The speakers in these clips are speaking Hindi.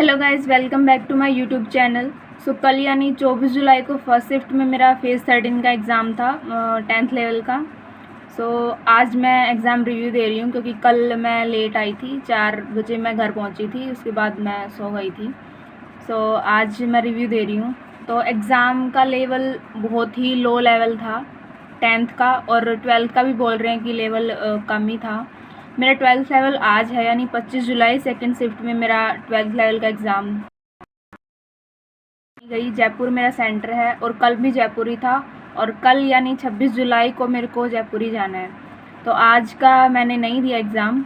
Hello guys, welcome back to my YouTube channel. कल यानी 24 जुलाई को फर्स्ट शिफ्ट में मेरा फेज़ 13 का एग्ज़ाम था 10th लेवल का। आज मैं एग्ज़ाम रिव्यू दे रही हूँ क्योंकि कल मैं लेट आई थी, 4 बजे मैं घर पहुँची थी, उसके बाद मैं सो गई थी। आज मैं रिव्यू दे रही हूँ। तो एग्ज़ाम का लेवल बहुत ही लो लेवल था 10th का, और 12th का भी बोल रहे हैं कि लेवल कम ही था। मेरा 12th लेवल आज है यानी 25 जुलाई सेकंड शिफ्ट में मेरा 12th लेवल का एग्ज़ाम गई। जयपुर मेरा सेंटर है और कल भी जयपुर ही था, और कल यानी 26 जुलाई को मेरे को जयपुर ही जाना है। तो आज का मैंने नहीं दिया एग्ज़ाम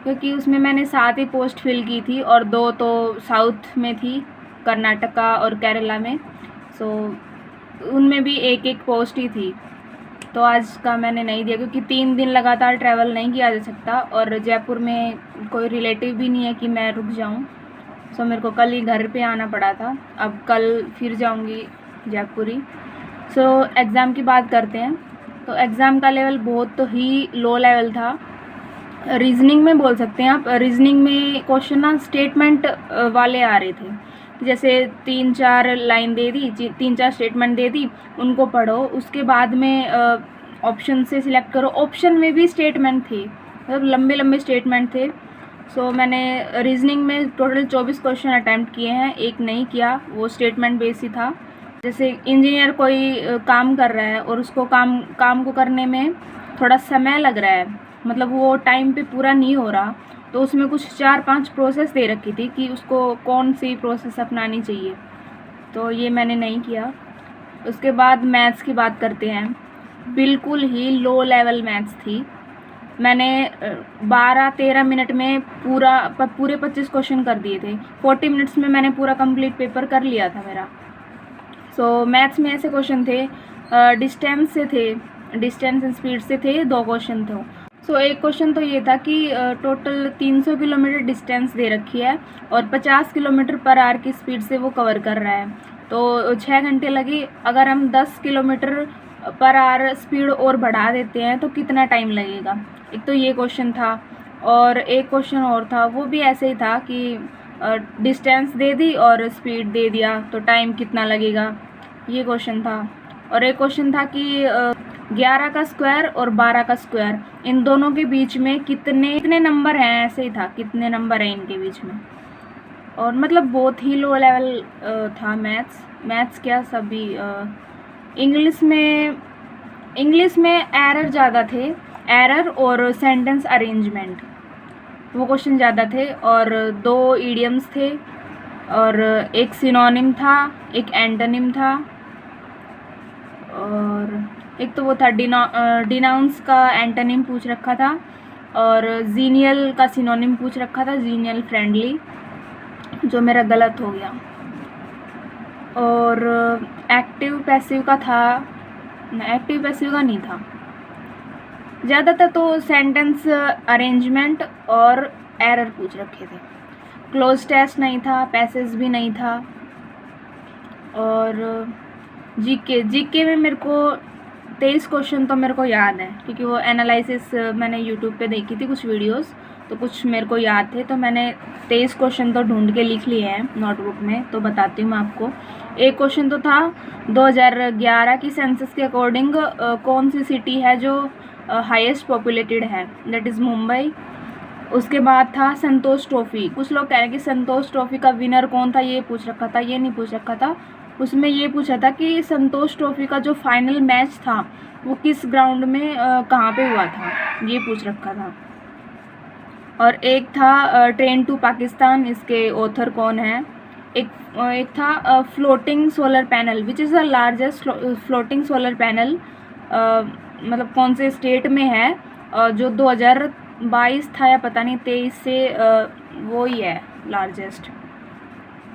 क्योंकि उसमें मैंने 7 ही पोस्ट फिल की थी और 2 तो साउथ में थी, कर्नाटका और केरला में। उनमें भी एक एक पोस्ट ही थी। तो आज का मैंने नहीं दिया क्योंकि 3 दिन लगातार ट्रैवल नहीं किया जा सकता, और जयपुर में कोई रिलेटिव भी नहीं है कि मैं रुक जाऊं। मेरे को कल ही घर पे आना पड़ा था, अब कल फिर जाऊंगी जयपुर ही। एग्ज़ाम की बात करते हैं। तो एग्ज़ाम का लेवल बहुत ही लो लेवल था। रीजनिंग में बोल सकते हैं आप। रीजनिंग में क्वेश्चन ना स्टेटमेंट वाले आ रहे थे, जैसे 3-4 लाइन दे दी, 3-4 स्टेटमेंट दे दी, उनको पढ़ो, उसके बाद में ऑप्शन से सिलेक्ट करो। ऑप्शन में भी स्टेटमेंट थे, मतलब लंबे लंबे स्टेटमेंट थे। मैंने रीजनिंग में टोटल 24 क्वेश्चन अटैम्प्ट किए हैं, एक नहीं किया, वो स्टेटमेंट बेस ही था। जैसे इंजीनियर कोई काम कर रहा है और उसको काम को करने में थोड़ा समय लग रहा है, मतलब वो टाइम पे पूरा नहीं हो रहा, तो उसमें कुछ 4-5 प्रोसेस दे रखी थी कि उसको कौन सी प्रोसेस अपनानी चाहिए, तो ये मैंने नहीं किया। उसके बाद मैथ्स की बात करते हैं। बिल्कुल ही लो लेवल मैथ्स थी। मैंने 12-13 मिनट में पूरे 25 क्वेश्चन कर दिए थे। 40 मिनट्स में मैंने पूरा कंप्लीट पेपर कर लिया था मेरा। मैथ्स में ऐसे क्वेश्चन थे, डिस्टेंस से थे, डिस्टेंस एंड स्पीड से थे, 2 क्वेश्चन थे। एक क्वेश्चन तो ये था कि टोटल 300 किलोमीटर डिस्टेंस दे रखी है और 50 किलोमीटर पर आवर की स्पीड से वो कवर कर रहा है, तो 6 घंटे लगे। अगर हम 10 किलोमीटर पर आवर स्पीड और बढ़ा देते हैं तो कितना टाइम लगेगा। एक तो ये क्वेश्चन था, और एक क्वेश्चन और था, वो भी ऐसे ही था कि डिस्टेंस दे दी और स्पीड दे दिया तो टाइम कितना लगेगा, ये क्वेश्चन था। और एक क्वेश्चन था कि 11 का स्क्वायर और 12 का स्क्वायर, इन दोनों के बीच में कितने नंबर हैं, ऐसे ही था, कितने नंबर हैं इनके बीच में। और मतलब बहुत ही लो लेवल था मैथ्स क्या सभी। इंग्लिश में एरर ज़्यादा थे, एरर और सेंटेंस अरेंजमेंट, वो क्वेश्चन ज़्यादा थे। और 2 ईडियम्स थे, और एक सिनोनिम था, एक एंटोनिम था, और एक तो वो था डिनाउंस का एंटोनिम पूछ रखा था, और जीनियल का सिनोनिम पूछ रखा था, जीनियल फ्रेंडली, जो मेरा गलत हो गया। और एक्टिव पैसिव का था, एक्टिव पैसिव का नहीं था। ज़्यादातर तो सेंटेंस अरेंजमेंट और एरर पूछ रखे थे। क्लोज टेस्ट नहीं था, पैसेज भी नहीं था। और जीके में मेरे को 23 क्वेश्चन तो मेरे को याद है क्योंकि वो एनालिसिस मैंने यूट्यूब पे देखी थी कुछ वीडियोस, तो कुछ मेरे को याद थे, तो मैंने 23 क्वेश्चन तो ढूंढ के लिख लिए हैं नोटबुक में, तो बताती हूँ मैं आपको। एक क्वेश्चन तो था 2011 की सेंसस के अकॉर्डिंग कौन सी सिटी है जो हाईएस्ट पॉपुलेटेड है, दैट इज़ मुंबई। उसके बाद था संतोष ट्रॉफी। कुछ लोग कह रहे हैं कि संतोष ट्रॉफी का विनर कौन था, ये पूछ रखा था, ये नहीं पूछ रखा था। उसमें ये पूछा था कि संतोष ट्रॉफी का जो फाइनल मैच था वो किस ग्राउंड में कहाँ पे हुआ था, ये पूछ रखा था। और एक था ट्रेन टू पाकिस्तान, इसके ऑथर कौन है। एक था floating solar panel, which is the largest floating solar panel, मतलब कौन से स्टेट में है, जो 2022 था या पता नहीं 23 से वो ही है लार्जेस्ट।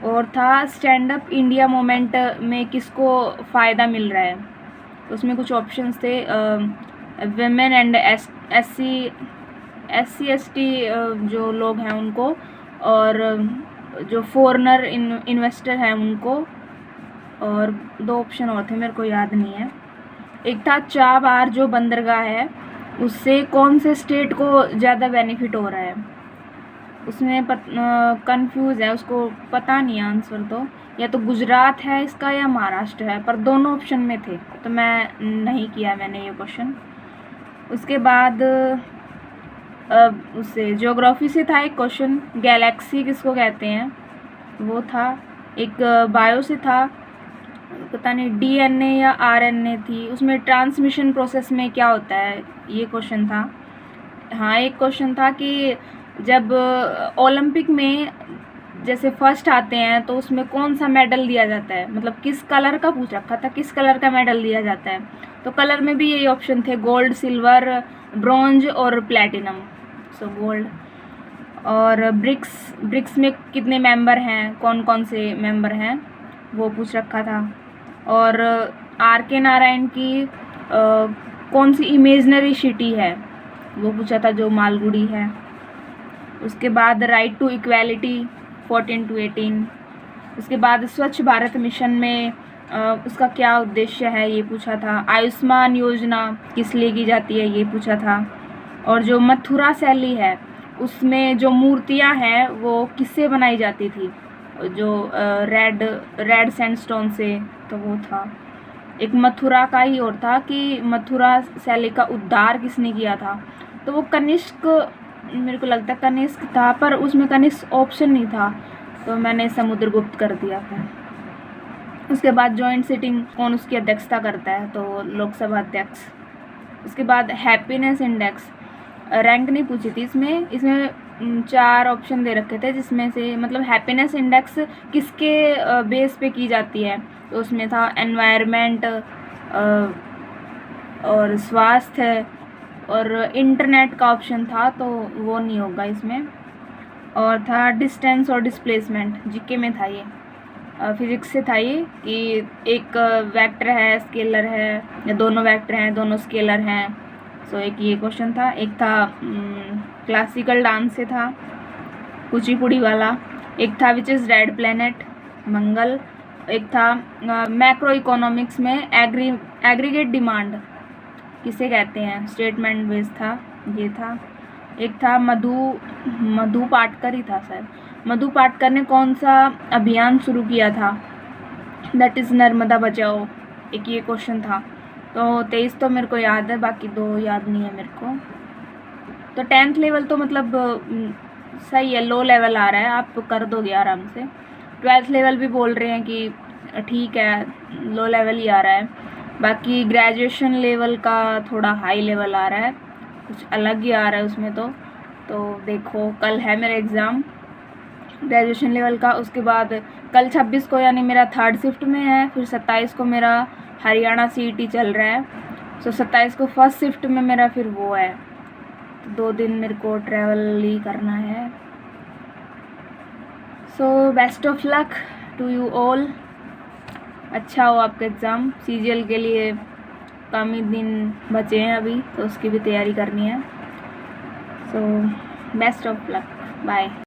और था स्टैंड अप इंडिया मूवमेंट में किसको फ़ायदा मिल रहा है, उसमें कुछ ऑप्शंस थे, वेमेन एंड एससी एसटी जो लोग हैं उनको, और जो फॉरेनर इन्वेस्टर हैं उनको, और 2 ऑप्शन और थे मेरे को याद नहीं है। एक था चाबार जो बंदरगाह है, उससे कौन से स्टेट को ज़्यादा बेनिफिट हो रहा है। उसमें कंफ्यूज है, उसको पता नहीं है आंसर। तो या तो गुजरात है इसका या महाराष्ट्र है, पर दोनों ऑप्शन में थे तो मैं नहीं किया मैंने ये क्वेश्चन। उसके बाद उससे ज्योग्राफी से था एक क्वेश्चन, गैलेक्सी किसको कहते हैं वो था। एक बायो से था, पता नहीं डीएनए या आरएनए थी, उसमें ट्रांसमिशन प्रोसेस में क्या होता है ये क्वेश्चन था। हाँ, एक क्वेश्चन था कि जब ओलंपिक में जैसे फर्स्ट आते हैं तो उसमें कौन सा मेडल दिया जाता है, मतलब किस कलर का पूछ रखा था, किस कलर का मेडल दिया जाता है। तो कलर में भी यही ऑप्शन थे, गोल्ड, सिल्वर, ब्रॉन्ज और प्लेटिनम। So gold. और ब्रिक्स में कितने मेंबर हैं, कौन कौन से मेंबर हैं वो पूछ रखा था। और आर के नारायण की कौन सी इमेजनरी सिटी है वो पूछा था, जो मालगुडी है। उसके बाद राइट टू इक्वालिटी 14 to 18। उसके बाद स्वच्छ भारत मिशन में उसका क्या उद्देश्य है ये पूछा था। आयुष्मान योजना किस लिए की जाती है ये पूछा था। और जो मथुरा शैली है उसमें जो मूर्तियां हैं वो किससे बनाई जाती थी, जो रेड सैंडस्टोन से, तो वो था। एक मथुरा का ही और था कि मथुरा शैली का उद्धार किसने किया था, तो वो कनिष्क, मेरे को लगता है कनिष्क था, पर उसमें कनिष्क ऑप्शन नहीं था तो मैंने समुद्रगुप्त कर दिया फिर। उसके बाद जॉइंट सिटिंग कौन उसकी अध्यक्षता करता है, तो लोकसभा अध्यक्ष। उसके बाद हैप्पीनेस इंडेक्स, रैंक नहीं पूछी थी इसमें 4 ऑप्शन दे रखे थे, जिसमें से मतलब हैप्पीनेस इंडेक्स किसके बेस पे की जाती है, तो उसमें था एनवायरनमेंट और स्वास्थ्य और इंटरनेट का ऑप्शन था, तो वो नहीं होगा इसमें। और था डिस्टेंस और डिस्प्लेसमेंट, जीके में था ये, फिजिक्स से था ये, कि एक वेक्टर है, स्केलर है, या दोनों वेक्टर हैं, दोनों स्केलर हैं। सो एक ये क्वेश्चन था। एक था क्लासिकल डांस से था, कुचिपुड़ी वाला। एक था विच इज़ रेड प्लेनेट, मंगल। एक था मैक्रो इकोनॉमिक्स में एग्रीगेट डिमांड किसे कहते हैं, स्टेटमेंट बेस्ड था, ये था। एक था मधु पाटकर ही था सर, मधु पाटकर ने कौन सा अभियान शुरू किया था, दैट इज़ नर्मदा बचाओ, एक ये क्वेश्चन था। तो 23 तो मेरे को याद है, बाकी 2 याद नहीं है मेरे को। तो 10th लेवल तो मतलब सही है, लो लेवल आ रहा है, आप कर दोगे आराम से। 12th लेवल भी बोल रहे हैं कि ठीक है, लो लेवल ही आ रहा है। बाकी ग्रेजुएशन लेवल का थोड़ा हाई लेवल आ रहा है, कुछ अलग ही आ रहा है उसमें। तो देखो, कल है मेरा एग्ज़ाम ग्रेजुएशन लेवल का। उसके बाद कल 26 को यानी मेरा 3rd शिफ्ट में है, फिर 27 को मेरा हरियाणा सीईटी चल रहा है। सो 27 को 1st शिफ्ट में मेरा फिर वो है, तो 2 दिन मेरे को ट्रैवल ही करना है। So best of luck to you all, अच्छा हो आपका एग्ज़ाम। सीजीएल के लिए कम ही दिन बचे हैं अभी, तो उसकी भी तैयारी करनी है। So best of luck, bye.